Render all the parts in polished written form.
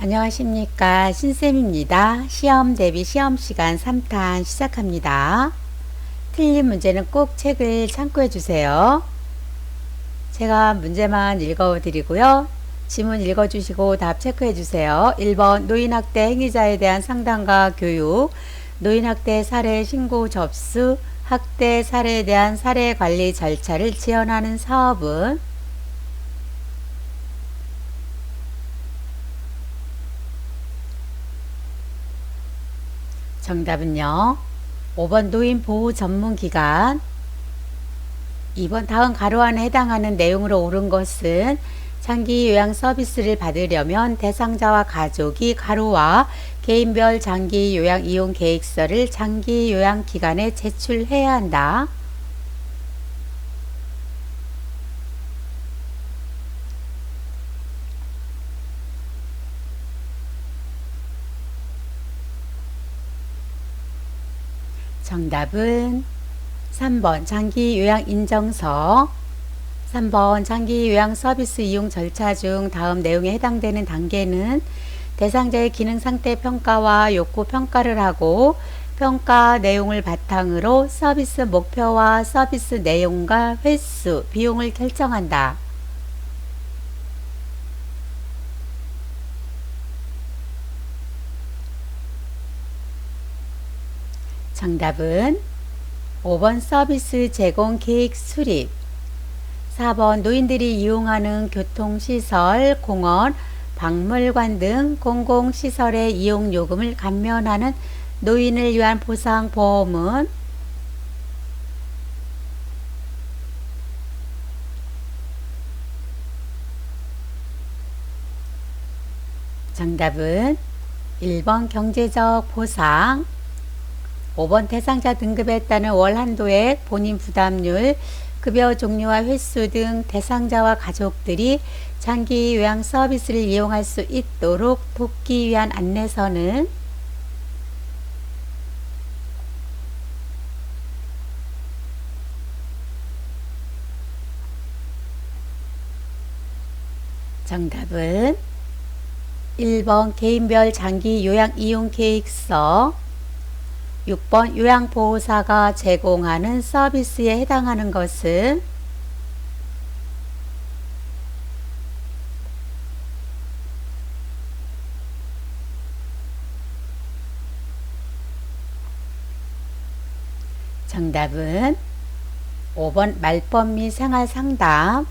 안녕하십니까. 신쌤입니다. 시험 대비 시험 시간 3탄 시작합니다. 틀린 문제는 꼭 책을 참고해 주세요. 제가 문제만 읽어 드리고요. 지문 읽어 주시고 답 체크해 주세요. 1번 노인학대 행위자에 대한 상담과 교육, 노인학대 사례 신고 접수, 학대 사례에 대한 사례 관리 절차를 지원하는 사업은 정답은요. 5번 노인보호 전문기관, 2번 다음 가로 안에 해당하는 내용으로 옳은 것은 장기 요양 서비스를 받으려면 대상자와 가족이 가로와 개인별 장기 요양 이용 계획서를 장기 요양 기관에 제출해야 한다. 정답은 3번 장기 요양 인정서, 3번 장기 요양 서비스 이용 절차 중 다음 내용에 해당되는 단계는 대상자의 기능 상태 평가와 욕구 평가를 하고 평가 내용을 바탕으로 서비스 목표와 서비스 내용과 횟수, 비용을 결정한다. 정답은 5번 서비스 제공 계획 수립, 4번 노인들이 이용하는 교통시설, 공원, 박물관 등 공공시설의 이용 요금을 감면하는 노인을 위한 보상보험은 정답은 1번 경제적 보상, 5번 대상자 등급에 따른 월 한도액, 본인 부담률, 급여 종류와 횟수 등 대상자와 가족들이 장기 요양 서비스를 이용할 수 있도록 돕기 위한 안내서는 정답은 1번 개인별 장기 요양 이용 계획서, 6번 요양보호사가 제공하는 서비스에 해당하는 것은 정답은 5번 말법 및 생활상담,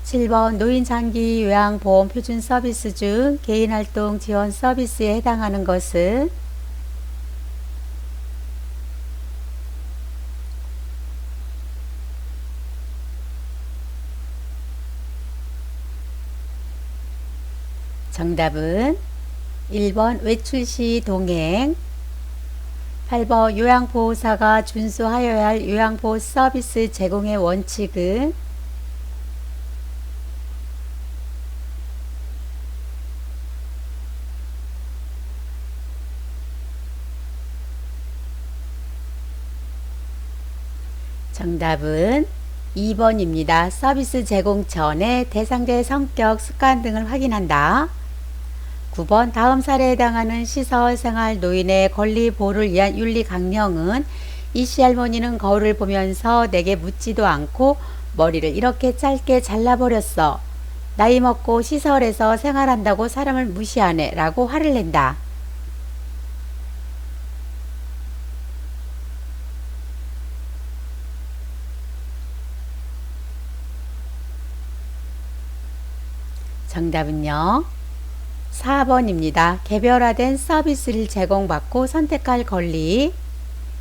7번 노인장기 요양보험 표준 서비스 중 개인활동 지원 서비스에 해당하는 것은 정답은 1번 외출 시 동행, 8번 요양보호사가 준수하여야 할 요양보호 서비스 제공의 원칙은 정답은 2번입니다. 서비스 제공 전에 대상자의 성격, 습관 등을 확인한다. 9번 다음 사례에 해당하는 시설 생활 노인의 권리 보호를 위한 윤리 강령은 이씨 할머니는 거울을 보면서 내게 묻지도 않고 머리를 이렇게 짧게 잘라버렸어. 나이 먹고 시설에서 생활한다고 사람을 무시하네 라고 화를 낸다. 정답은요. 4번입니다. 개별화된 서비스를 제공받고 선택할 권리.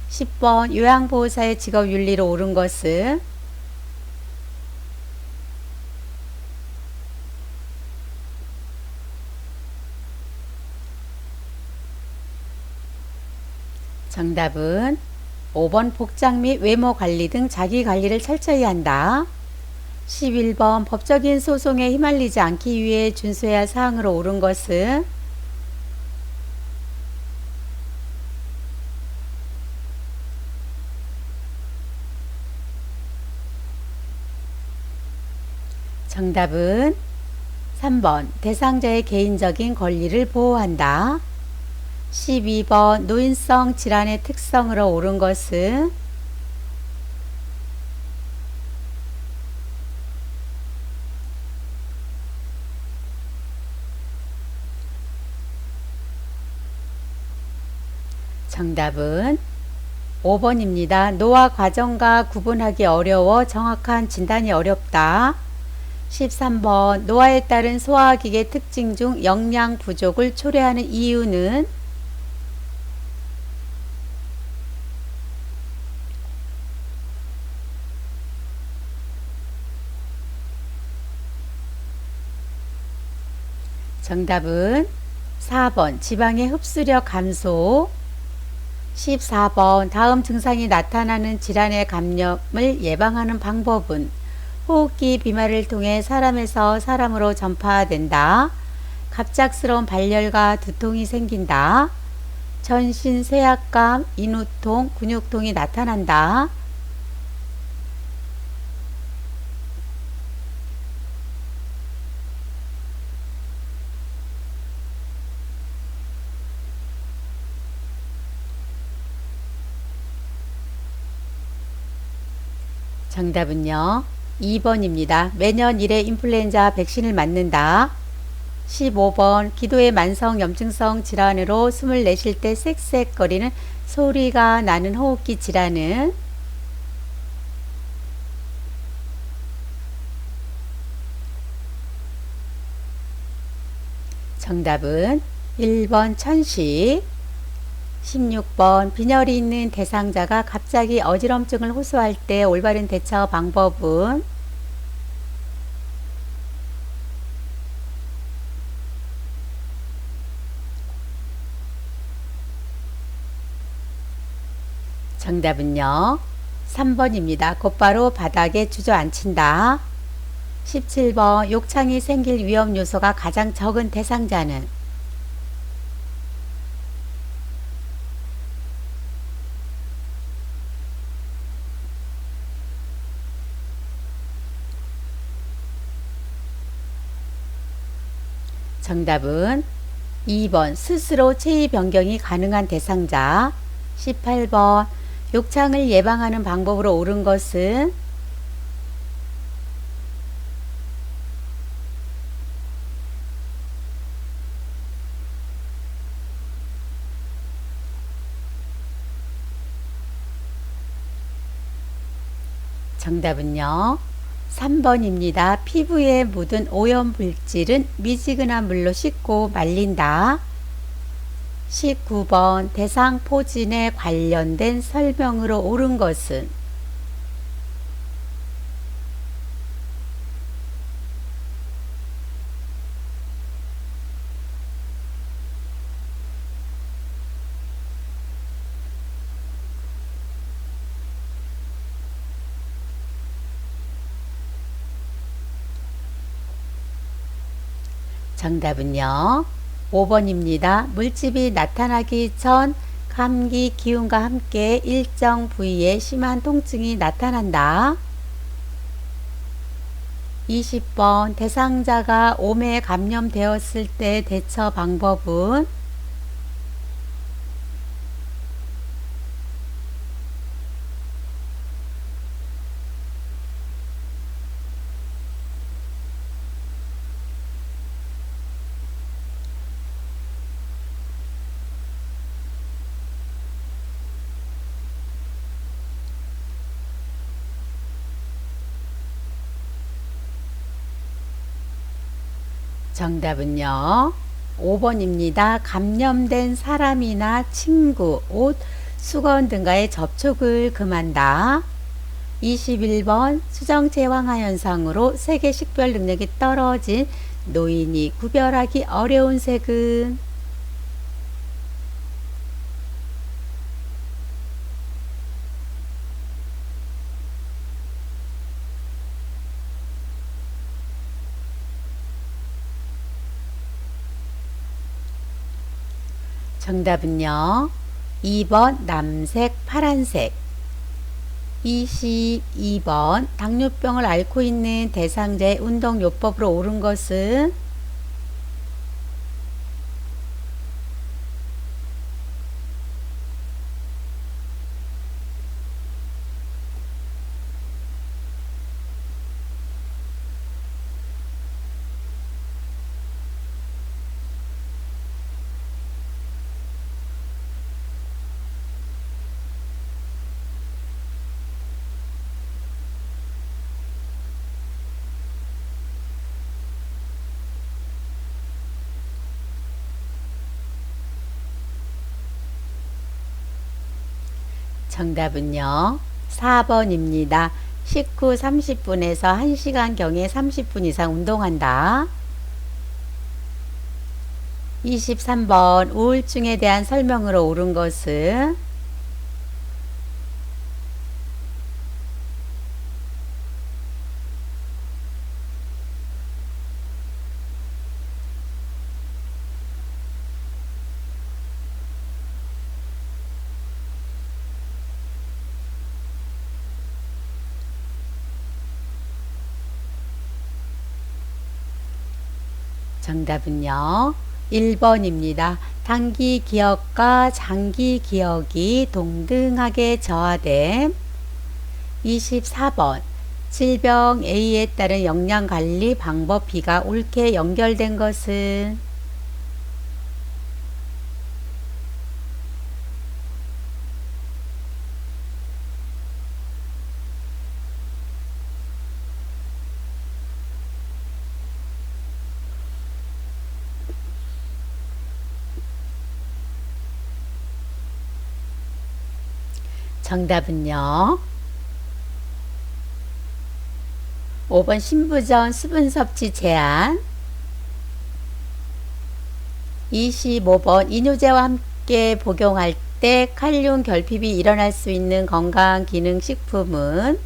10번 요양보호사의 직업윤리로 옳은 것은 정답은 5번 복장 및 외모 관리 등 자기 관리를 철저히 한다. 11번 법적인 소송에 휘말리지 않기 위해 준수해야 할 사항으로 옳은 것은 정답은 3번 대상자의 개인적인 권리를 보호한다. 12번 노인성 질환의 특성으로 옳은 것은 정답은 5번입니다. 노화 과정과 구분하기 어려워 정확한 진단이 어렵다. 13번 노화에 따른 소화기계 특징 중 영양 부족을 초래하는 이유는 정답은 4번 지방의 흡수력 감소. 14번 다음 증상이 나타나는 질환의 감염을 예방하는 방법은 호흡기 비말을 통해 사람에서 사람으로 전파된다. 갑작스러운 발열과 두통이 생긴다. 전신 쇠약감, 인후통, 근육통이 나타난다. 정답은요. 2번입니다. 매년 1회 인플루엔자 백신을 맞는다. 15번 기도의 만성 염증성 질환으로 숨을 내쉴 때 쌕쌕거리는 소리가 나는 호흡기 질환은 정답은 1번 천식. 16번 빈혈이 있는 대상자가 갑자기 어지럼증을 호소할 때 올바른 대처 방법은 정답은요. 3번입니다. 곧바로 바닥에 주저앉힌다. 17번 욕창이 생길 위험 요소가 가장 적은 대상자는 정답은 2번 스스로 체위 변경이 가능한 대상자. 18번 욕창을 예방하는 방법으로 옳은 것은 정답은요. 3번입니다. 피부에 묻은 오염물질은 미지근한 물로 씻고 말린다. 19번 대상포진에 관련된 설명으로 옳은 것은 정답은요. 5번입니다. 물집이 나타나기 전 감기 기운과 함께 일정 부위에 심한 통증이 나타난다. 20번 대상자가 오매에 감염되었을 때 대처 방법은 정답은요. 5번입니다. 감염된 사람이나 친구, 옷, 수건 등과의 접촉을 금한다. 21번 수정제왕화 현상으로 세계 식별 능력이 떨어진 노인이 구별하기 어려운 색은 정답은요. 2번 남색, 파란색. 22번 당뇨병을 앓고 있는 대상자의 운동요법으로 옳은 것은 정답은요. 4번입니다. 식후 30분에서 1시간경에 30분 이상 운동한다. 23번 우울증에 대한 설명으로 옳은 것은 정답은요. 1번입니다. 단기 기억과 장기 기억이 동등하게 저하됨. 24번 질병 A에 따른 영양관리 방법 B가 옳게 연결된 것은 정답은요. 5번 신부전 수분 섭취 제한. 25번 이뇨제와 함께 복용할 때 칼륨 결핍이 일어날 수 있는 건강기능식품은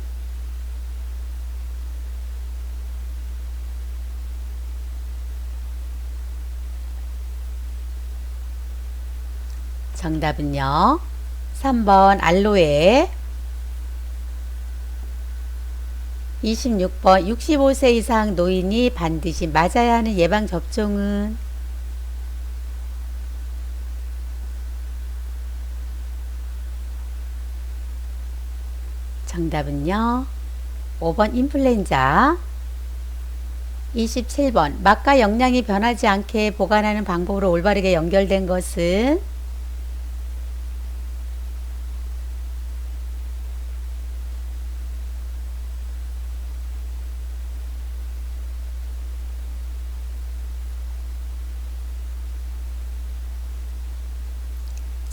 정답은요. 3번 알로에. 26번 65세 이상 노인이 반드시 맞아야 하는 예방접종은 정답은요. 5번 인플루엔자. 27번 맛과 영양이 변하지 않게 보관하는 방법으로 올바르게 연결된 것은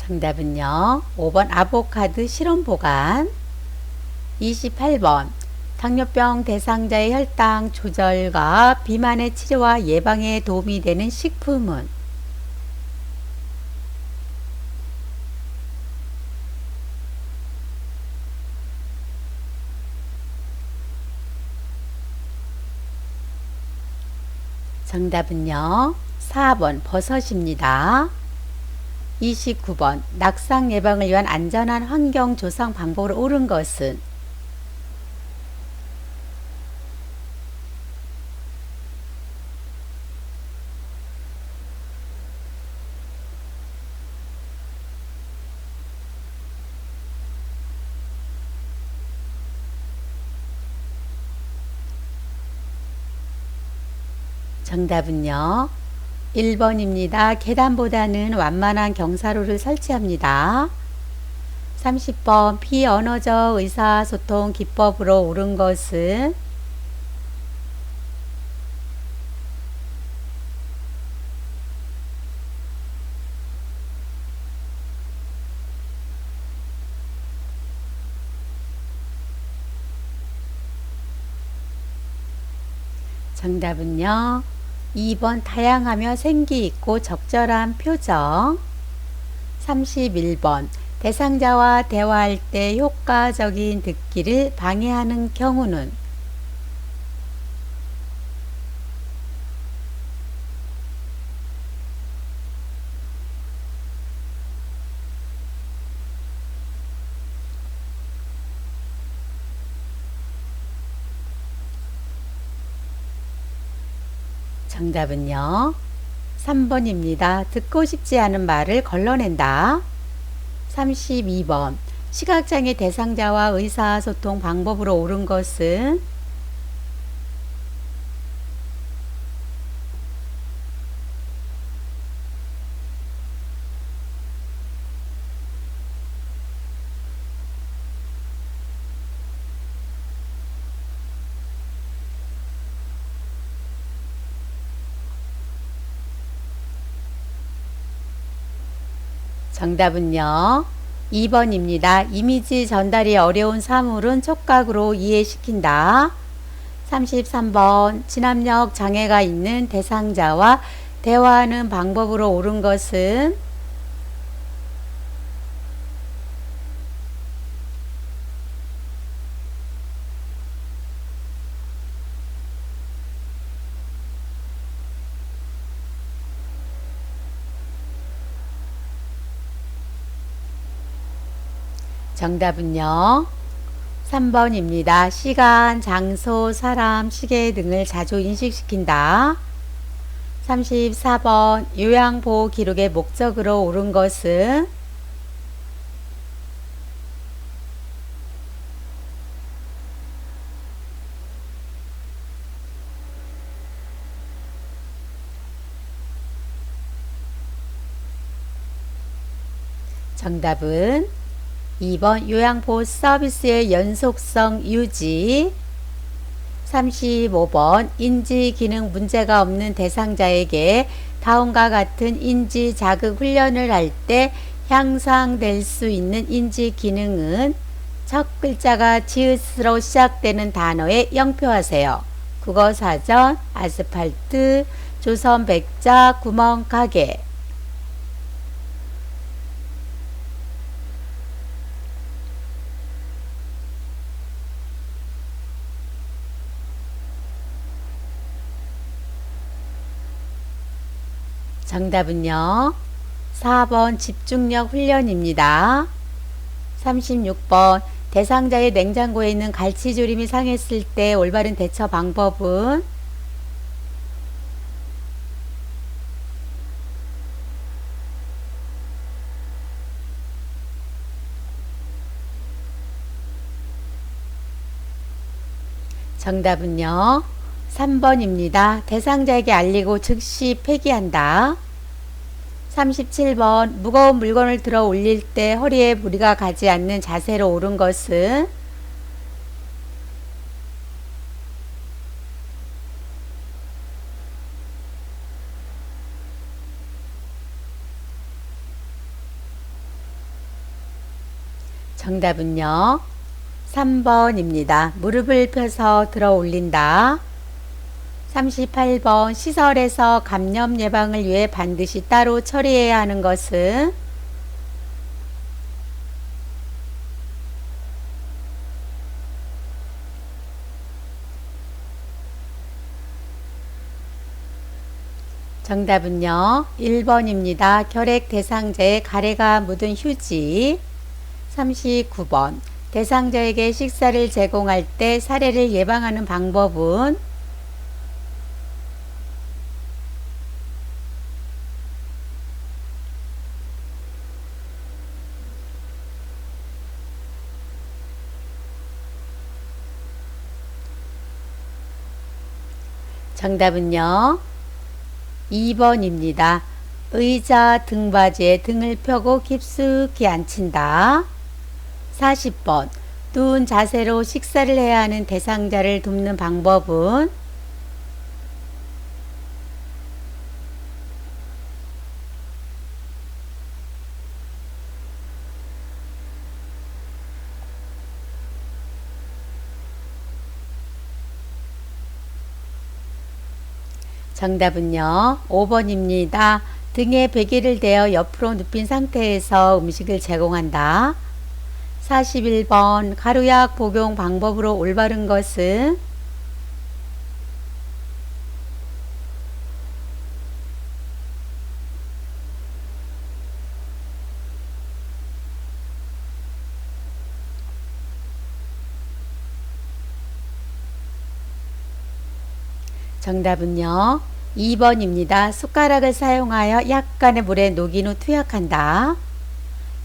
정답은요. 5번 아보카도 실온 보관. 28번 당뇨병 대상자의 혈당 조절과 비만의 치료와 예방에 도움이 되는 식품은 정답은요. 4번 버섯입니다. 29번 낙상 예방을 위한 안전한 환경 조성 방법으로 옳은 것은 정답은요. 1번입니다. 계단보다는 완만한 경사로를 설치합니다. 30번 비언어적 의사소통 기법으로 옳은 것은 정답은요. 2번 다양하며 생기있고 적절한 표정. 31번 대상자와 대화할 때 효과적인 듣기를 방해하는 경우는 정답은요. 3번입니다. 듣고 싶지 않은 말을 걸러낸다. 32번 시각장애 대상자와 의사소통 방법으로 옳은 것은 정답은요. 2번입니다. 이미지 전달이 어려운 사물은 촉각으로 이해시킨다. 33번 진압력 장애가 있는 대상자와 대화하는 방법으로 옳은 것은 정답은요. 3번입니다. 시간, 장소, 사람, 시계 등을 자주 인식시킨다. 34번 요양보호 기록의 목적으로 옳은 것은 정답은 2번 요양보호 서비스의 연속성 유지. 35번 인지기능 문제가 없는 대상자에게 다음과 같은 인지 자극 훈련을 할 때 향상될 수 있는 인지기능은 첫 글자가 지읒으로 시작되는 단어에 0표하세요. 국어사전, 아스팔트, 조선 백자, 구멍가게. 정답은요. 4번 집중력 훈련입니다. 36번 대상자의 냉장고에 있는 갈치조림이 상했을 때 올바른 대처 방법은 정답은요. 3번입니다. 대상자에게 알리고 즉시 폐기한다. 37번 무거운 물건을 들어 올릴 때 허리에 무리가 가지 않는 자세로 옳은 것은 정답은요. 3번입니다. 무릎을 펴서 들어 올린다. 38번 시설에서 감염 예방을 위해 반드시 따로 처리해야 하는 것은 정답은요. 1번입니다. 결핵 대상자의 가래가 묻은 휴지. 39번 대상자에게 식사를 제공할 때 사례를 예방하는 방법은 정답은요. 2번입니다. 의자 등받이에 등을 펴고 깊숙이 앉힌다. 40번 누운 자세로 식사를 해야 하는 대상자를 돕는 방법은 정답은요. 5번입니다. 등에 베개를 대어 옆으로 눕힌 상태에서 음식을 제공한다. 41번 가루약 복용 방법으로 올바른 것은 정답은요. 2번입니다. 숟가락을 사용하여 약간의 물에 녹인 후 투약한다.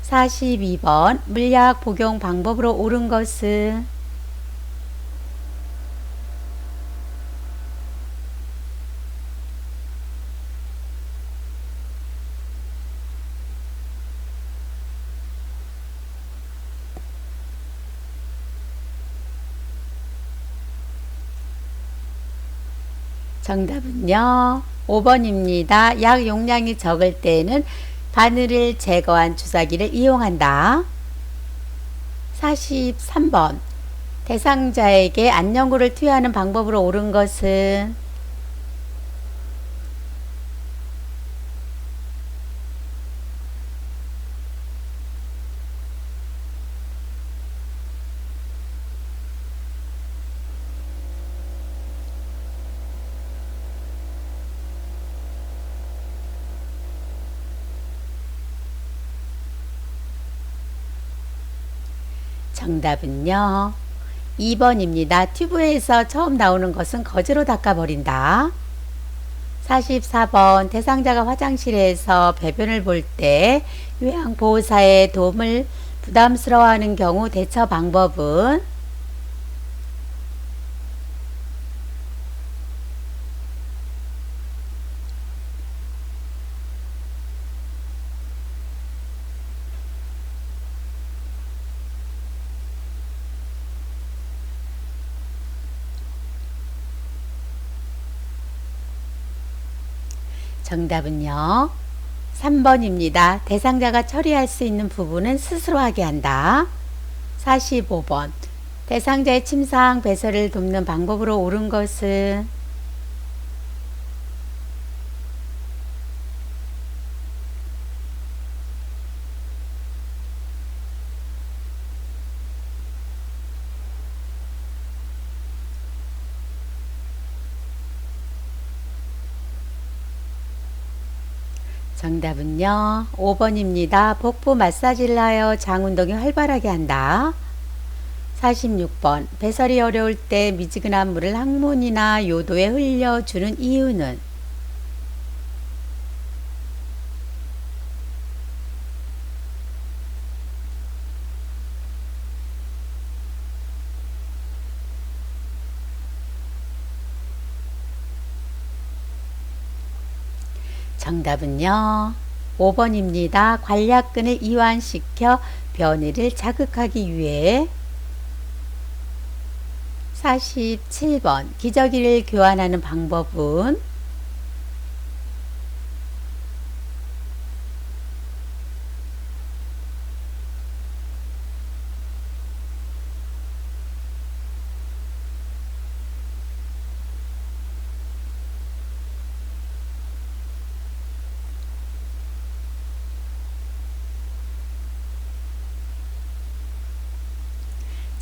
42번 물약 복용 방법으로 옳은 것은 정답은요. 5번입니다. 약 용량이 적을 때에는 바늘을 제거한 주사기를 이용한다. 43번. 대상자에게 안녕구를 투여하는 방법으로 옳은 것은 정답은요. 2번입니다. 튜브에서 처음 나오는 것은 거즈로 닦아버린다. 44번. 대상자가 화장실에서 배변을 볼 때 요양보호사의 도움을 부담스러워하는 경우 대처 방법은 정답은요. 3번입니다. 대상자가 처리할 수 있는 부분은 스스로 하게 한다. 45번. 대상자의 침상 배설을 돕는 방법으로 옳은 것은 정답은요. 5번입니다. 복부 마사지를 하여 장 운동이 활발하게 한다. 46번. 배설이 어려울 때 미지근한 물을 항문이나 요도에 흘려주는 이유는 정답은요. 5번입니다. 관략근을 이완시켜 변이를 자극하기 위해 47번. 기저귀를 교환하는 방법은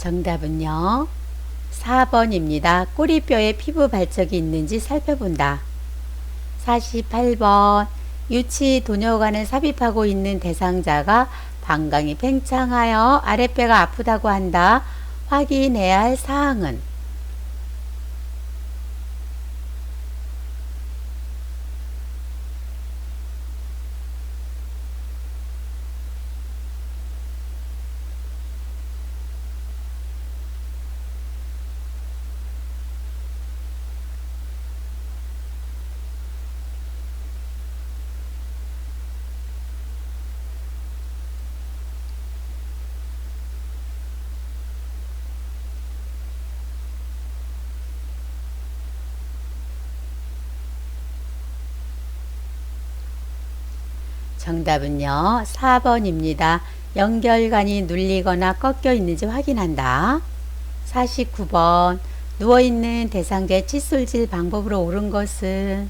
정답은요. 4번입니다. 꼬리뼈에 피부 발적이 있는지 살펴본다. 48번. 유치 도뇨관을 삽입하고 있는 대상자가 방광이 팽창하여 아랫배가 아프다고 한다. 확인해야 할 사항은 정답은요. 4번입니다. 연결관이 눌리거나 꺾여 있는지 확인한다. 49번. 누워있는 대상자의 칫솔질 방법으로 옳은 것은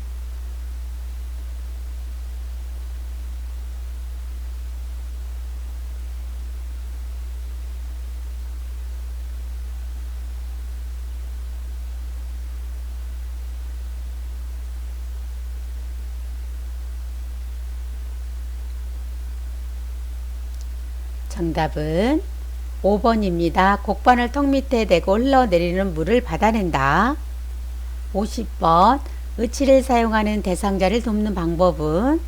정답은 5번입니다. 곡반을 턱 밑에 대고 흘러내리는 물을 받아낸다. 50번. 의치를 사용하는 대상자를 돕는 방법은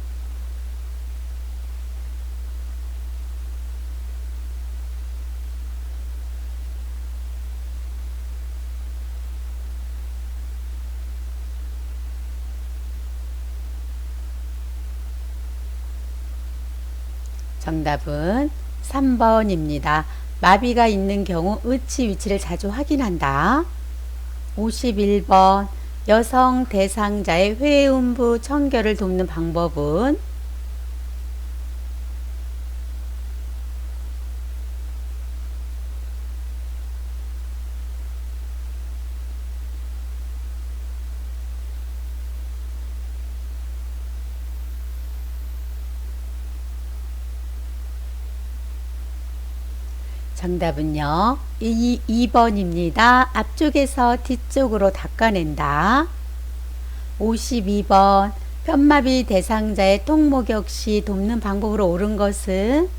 정답은 3번입니다. 마비가 있는 경우 의치 위치를 자주 확인한다. 51번. 여성 대상자의 회음부 청결을 돕는 방법은 정답은요. 2번입니다. 앞쪽에서 뒤쪽으로 닦아낸다. 52번 편마비 대상자의 통목욕 시 돕는 방법으로 옳은 것은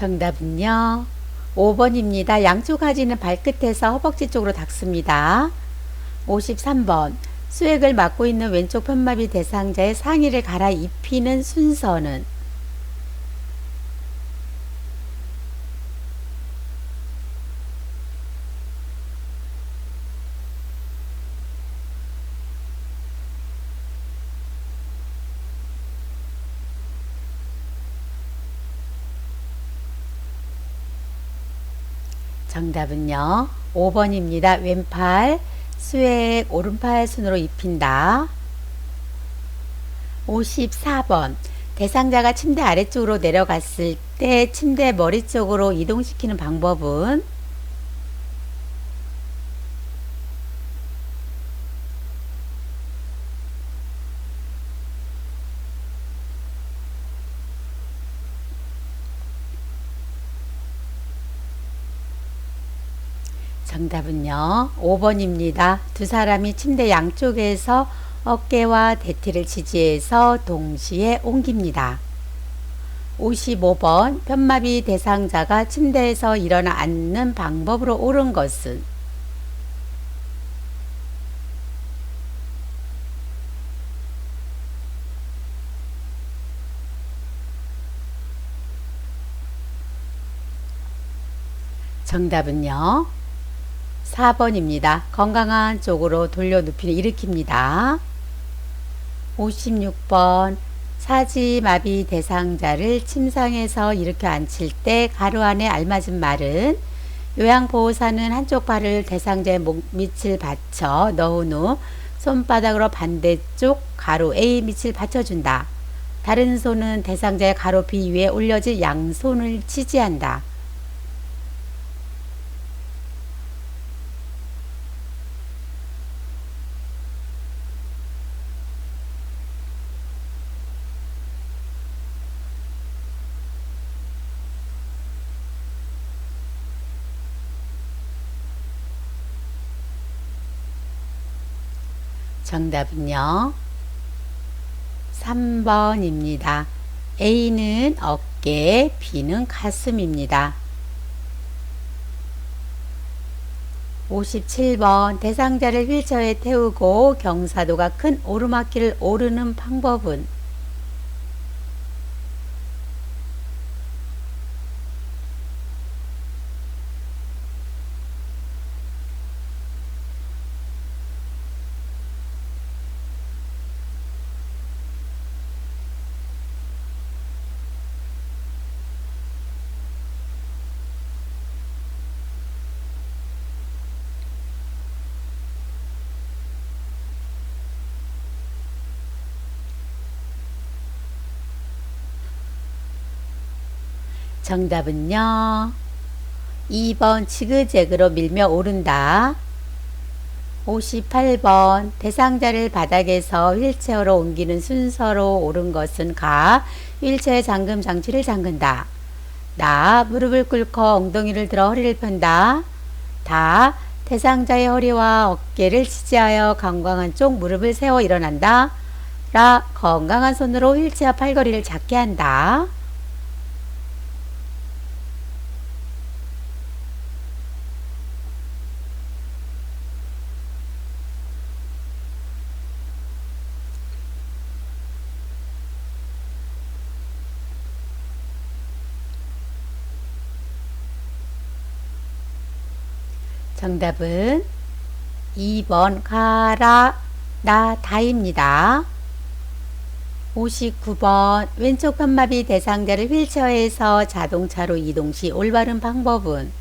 정답은요. 5번입니다. 양쪽 가지는 발끝에서 허벅지 쪽으로 닿습니다. 53번 수액을 맡고 있는 왼쪽 편마비 대상자의 상의를 갈아입히는 순서는 정답은요. 5번입니다. 왼팔 수액 오른팔 손으로 입힌다. 54번 대상자가 침대 아래쪽으로 내려갔을 때 침대 머리 쪽으로 이동시키는 방법은 정답은요. 5번입니다. 두 사람이 침대 양쪽에서 어깨와 대퇴를 지지해서 동시에 옮깁니다. 55번 편마비 대상자가 침대에서 일어나 앉는 방법으로 옳은 것은 정답은요. 4번입니다. 건강한 쪽으로 돌려 눕히는 일으킵니다. 56번 사지마비 대상자를 침상에서 일으켜 앉힐 때 가로 안에 알맞은 말은 요양보호사는 한쪽 발을 대상자의 목 밑을 받쳐 넣은 후 손바닥으로 반대쪽 가로 A 밑을 받쳐준다. 다른 손은 대상자의 가로 B 위에 올려진 양손을 지지한다. 정답은요. 3번입니다. A는 어깨, B는 가슴입니다. 57번 대상자를 휠체어에 태우고 경사도가 큰 오르막길을 오르는 방법은 정답은요. 2번 지그재그로 밀며 오른다. 58번 대상자를 바닥에서 휠체어로 옮기는 순서로 옳은 것은 가. 휠체어의 잠금 장치를 잠근다. 나. 무릎을 꿇고 엉덩이를 들어 허리를 편다. 다. 대상자의 허리와 어깨를 지지하여 건강한 쪽 무릎을 세워 일어난다. 라. 건강한 손으로 휠체어 팔걸이를 잡게 한다. 정답은 2번 가라 나 다입니다. 59번 왼쪽 편마비 대상자를 휠체어에서 자동차로 이동 시 올바른 방법은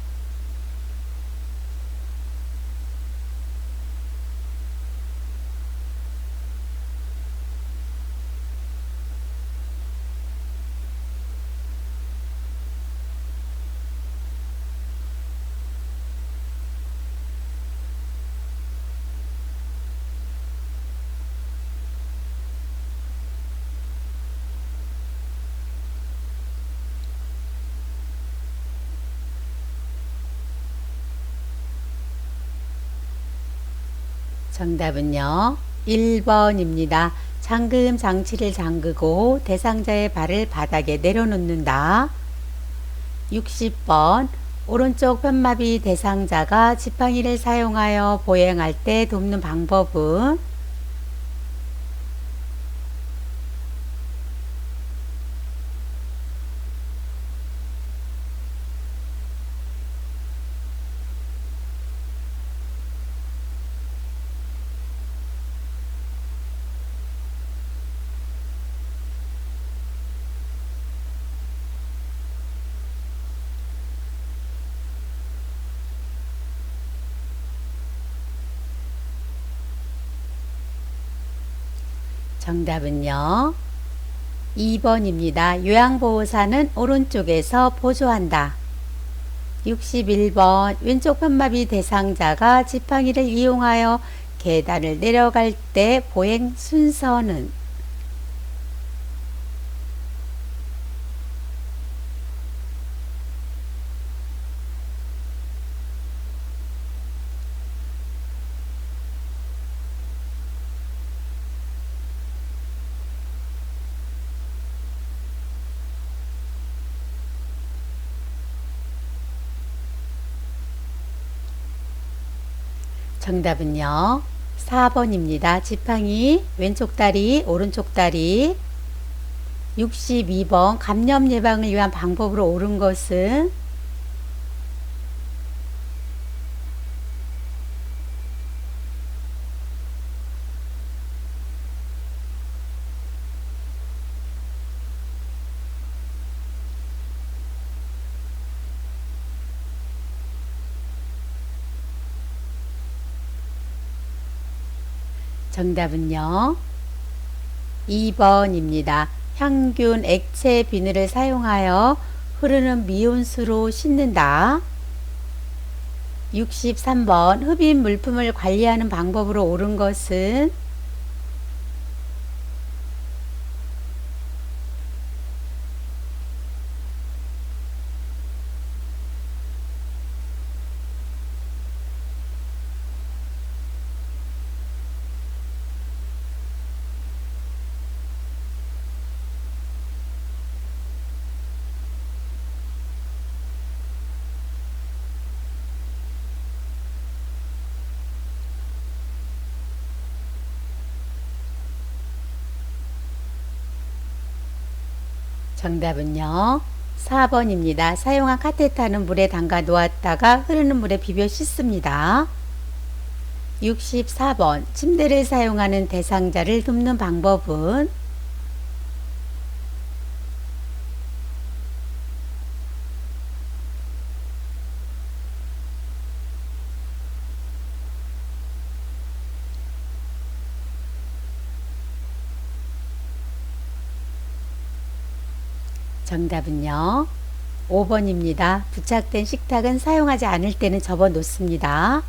정답은요. 1번입니다. 잠금 장치를 잠그고 대상자의 발을 바닥에 내려놓는다. 60번 오른쪽 편마비 대상자가 지팡이를 사용하여 보행할 때 돕는 방법은? 정답은요. 2번입니다. 요양보호사는 오른쪽에서 보조한다. 61번 왼쪽 편마비 대상자가 지팡이를 이용하여 계단을 내려갈 때 보행 순서는? 정답은요. 4번입니다. 지팡이 왼쪽 다리 오른쪽 다리. 62번 감염 예방을 위한 방법으로 옳은 것은? 정답은요. 2번입니다. 향균 액체 비누를 사용하여 흐르는 미온수로 씻는다. 63번 흡입 물품을 관리하는 방법으로 옳은 것은? 정답은요. 4번입니다. 사용한 카테터는 물에 담가 놓았다가 흐르는 물에 비벼 씻습니다. 64번 침대를 사용하는 대상자를 돕는 방법은? 정답은요. 5번입니다. 부착된 식탁은 사용하지 않을 때는 접어 놓습니다.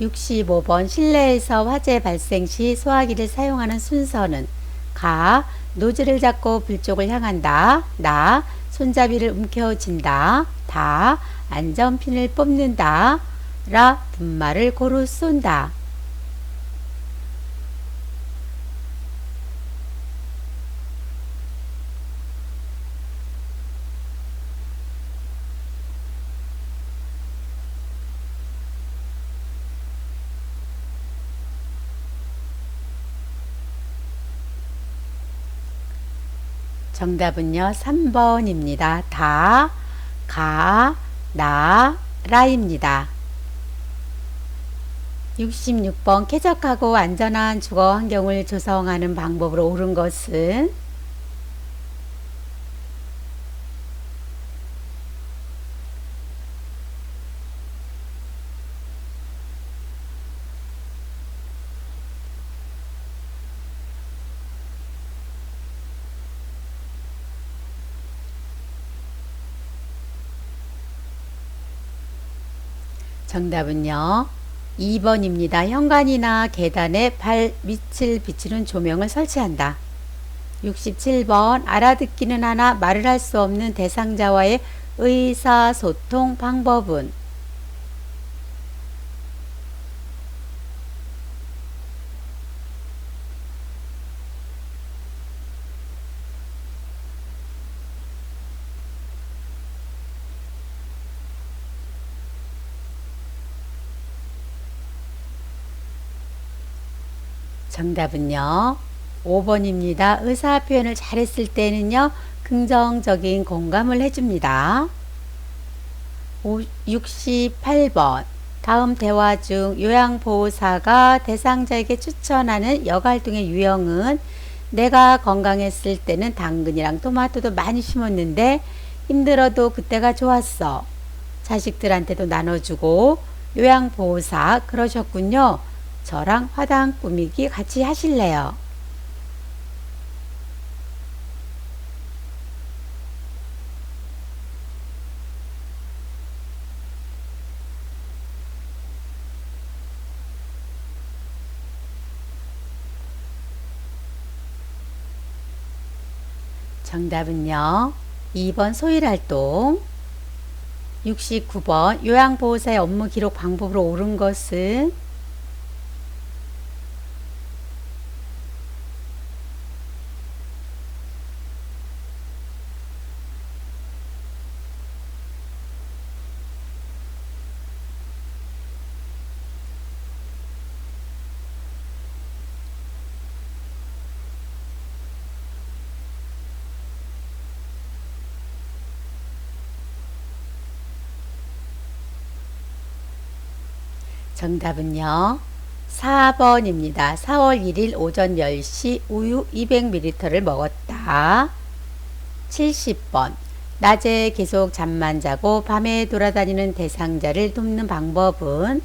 65번 실내에서 화재 발생 시 소화기를 사용하는 순서는? 가. 노즐을 잡고 불 쪽을 향한다. 나. 손잡이를 움켜쥔다. 다. 안전핀을 뽑는다. 라. 분말을 고루 쏜다. 정답은요. 3번입니다. 다, 가, 나, 라입니다. 66번 쾌적하고 안전한 주거 환경을 조성하는 방법으로 옳은 것은? 정답은요. 2번입니다. 현관이나 계단에 발 밑을 비추는 조명을 설치한다. 67번 알아듣기는 하나 말을 할 수 없는 대상자와의 의사소통 방법은? 정답은요. 5번입니다. 의사 표현을 잘했을 때는요. 긍정적인 공감을 해줍니다. 68번. 다음 대화 중 요양보호사가 대상자에게 추천하는 역활동의 유형은 내가 건강했을 때는 당근이랑 토마토도 많이 심었는데 힘들어도 그때가 좋았어. 자식들한테도 나눠주고 요양보호사 그러셨군요. 저랑 화단 꾸미기 같이 하실래요? 정답은요. 2번 소일활동. 69번 요양보호사의 업무 기록 방법으로 옳은 것은 정답은요. 4번입니다. 4월 1일 오전 10시 우유 200ml를 먹었다. 70번. 낮에 계속 잠만 자고 밤에 돌아다니는 대상자를 돕는 방법은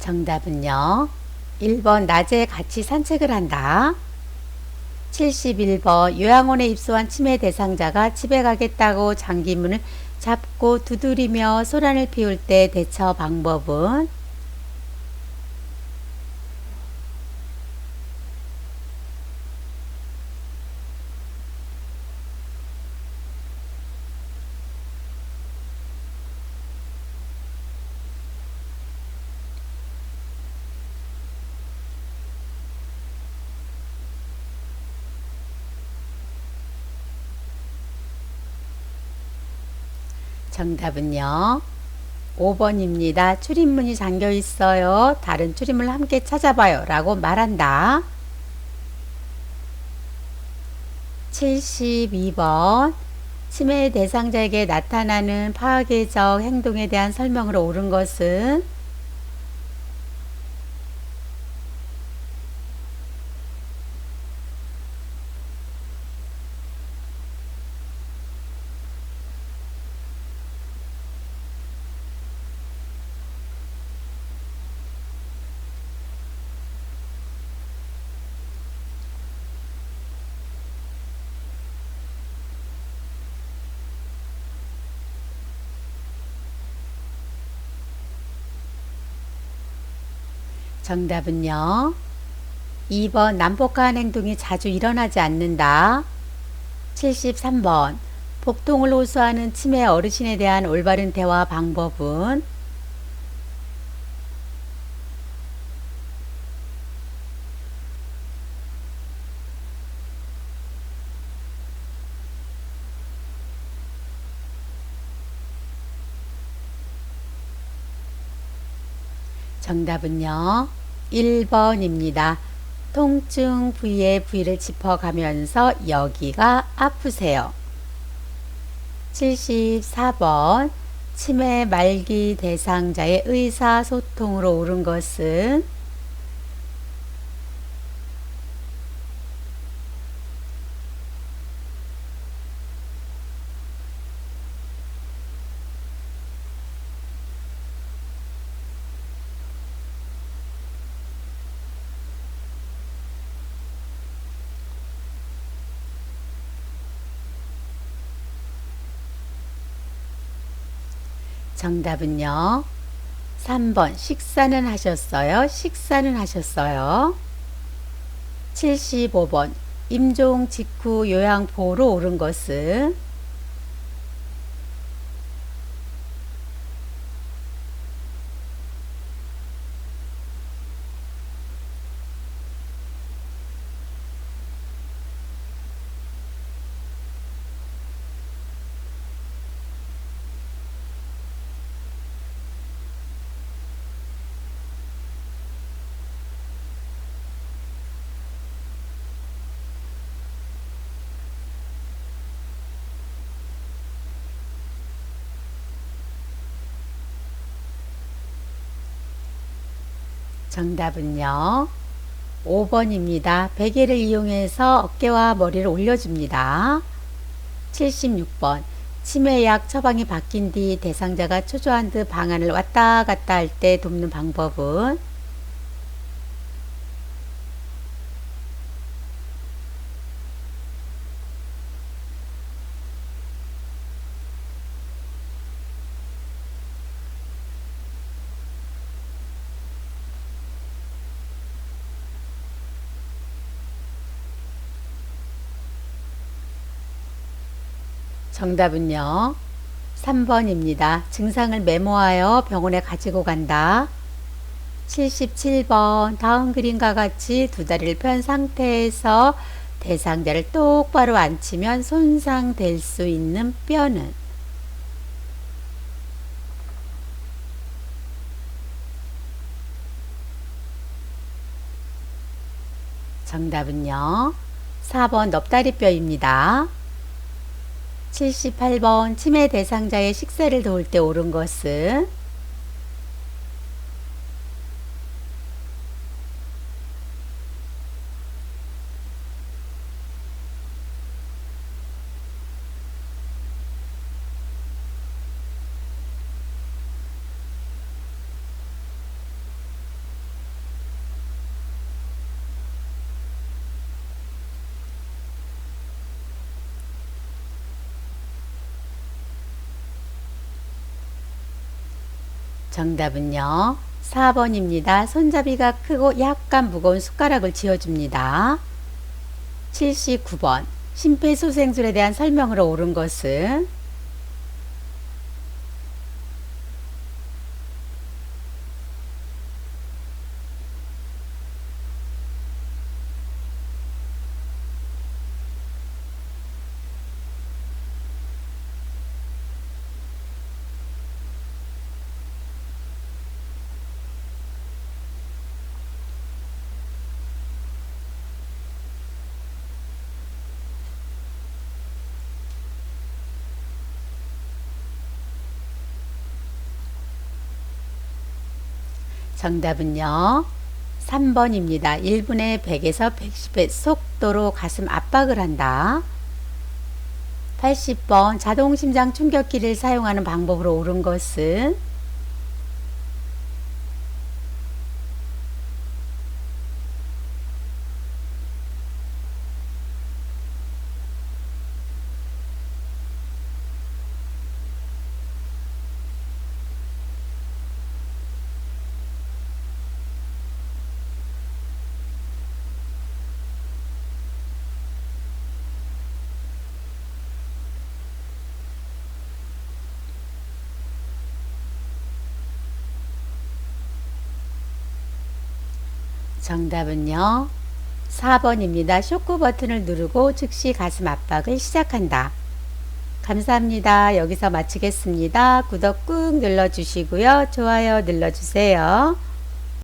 정답은요. 1번 낮에 같이 산책을 한다. 71번 요양원에 입소한 치매 대상자가 집에 가겠다고 장기문을 잡고 두드리며 소란을 피울 때 대처 방법은 정답은요. 5번입니다. 출입문이 잠겨 있어요. 다른 출입문을 함께 찾아봐요. 라고 말한다. 72번. 치매 대상자에게 나타나는 파괴적 행동에 대한 설명으로 옳은 것은 정답은요. 2번 난폭한 행동이 자주 일어나지 않는다. 73번 복통을 호소하는 치매 어르신에 대한 올바른 대화 방법은 정답은요. 1번입니다. 통증 부위의 부위를 짚어가면서 여기가 아프세요. 74번 치매 말기 대상자의 의사소통으로 옳은 것은 정답은요. 3번 식사는 하셨어요? 식사는 하셨어요? 75번 임종 직후 요양보호로 옳은 것은 정답은요. 5번입니다. 베개를 이용해서 어깨와 머리를 올려줍니다. 76번. 치매약 처방이 바뀐 뒤 대상자가 초조한 듯 방안을 왔다 갔다 할 때 돕는 방법은 정답은요. 3번입니다. 증상을 메모하여 병원에 가지고 간다. 77번. 다음 그림과 같이 두 다리를 편 상태에서 대상자를 똑바로 앉히면 손상될 수 있는 뼈는 정답은요. 4번 넙다리뼈입니다. 78번 치매 대상자의 식사를 도울 때 옳은 것은 정답은요. 4번입니다. 손잡이가 크고 약간 무거운 숟가락을 쥐어줍니다. 79번 심폐소생술에 대한 설명으로 옳은 것은 정답은요. 3번입니다. 1분에 100에서 110의 속도로 가슴 압박을 한다. 80번 자동심장 충격기를 사용하는 방법으로 옳은 것은 정답은요. 4번입니다. 쇼크 버튼을 누르고 즉시 가슴 압박을 시작한다. 감사합니다. 여기서 마치겠습니다. 구독 꾹 눌러주시고요. 좋아요 눌러주세요.